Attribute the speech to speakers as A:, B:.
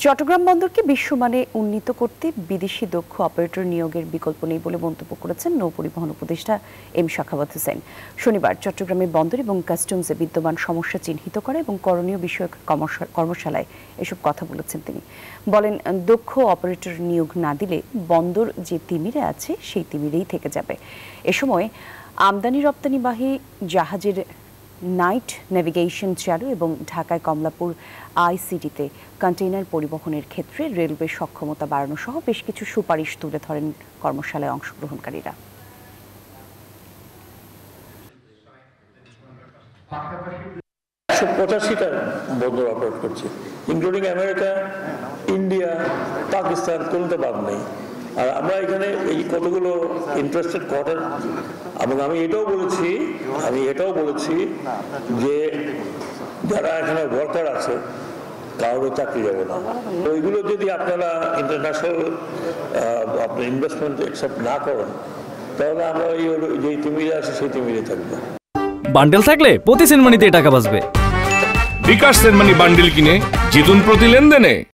A: চট্টগ্রাম বন্দরকে বিশ্বমানে উন্নীত করতে বিদেশি দক্ষ অপারেটর নিয়োগের বিকল্প নেই বলে মন্তব্য করেছেন নৌপরিবহন উপদেষ্টা এম শাখাওয়াত হোসেন। শনিবার চট্টগ্রামে বন্দর এবং কাস্টমসে বিদ্যমান সমস্যা চিহ্নিত করা এবং করণীয় বিষয়ক কর্মশালায় এসব কথা বলেছেন তিনি। বলেন, দক্ষ অপারেটর নিয়োগ না দিলে বন্দর যে তিমিরে আছে সেই তিমিরেই থেকে যাবে। এ সময় আমদানি রপ্তানিবাহী জাহাজের নাইট নেভিগেশন চালু এবং ঢাকায় কমলাপুর আইসিডিতে কন্টেইনার পরিবহনের ক্ষেত্রে রেলওয়ে সক্ষমতা বাড়ানো সহ বেশ কিছু সুপারিশ তুলে ধরেন কর্মশালায় অংশগ্রহণকারীরা।
B: 185টা বন্দর অপারেট করছে, ইনক্লুডিং আমেরিকা, ইন্ডিয়া, পাকিস্তান, কোনটা বাদ নেই। আর আমরা এখানে এই কতগুলো ইন্টারেস্টেড কোয়ার্টার, এবং আমি এটাও বলেছি যে যারা এখানে ওয়ার্কার আছে কারোর চাকরি যাবে না। ওইগুলো যদি আপনারা ইন্টারন্যাশনাল আপনার ইনভেস্টমেন্ট অ্যাকসেপ্ট না করেন, তাহলে আমরা ওই যে তিমিরে আছে সেই তিমিরে থাকবো।
C: বান্ডেল থাকলে প্রতি সেনমানিতে টাকা বাঁচবে।
D: বিকাশ সেনমানি বান্ডেল কিনে জিতুন প্রতি লেনদেনে।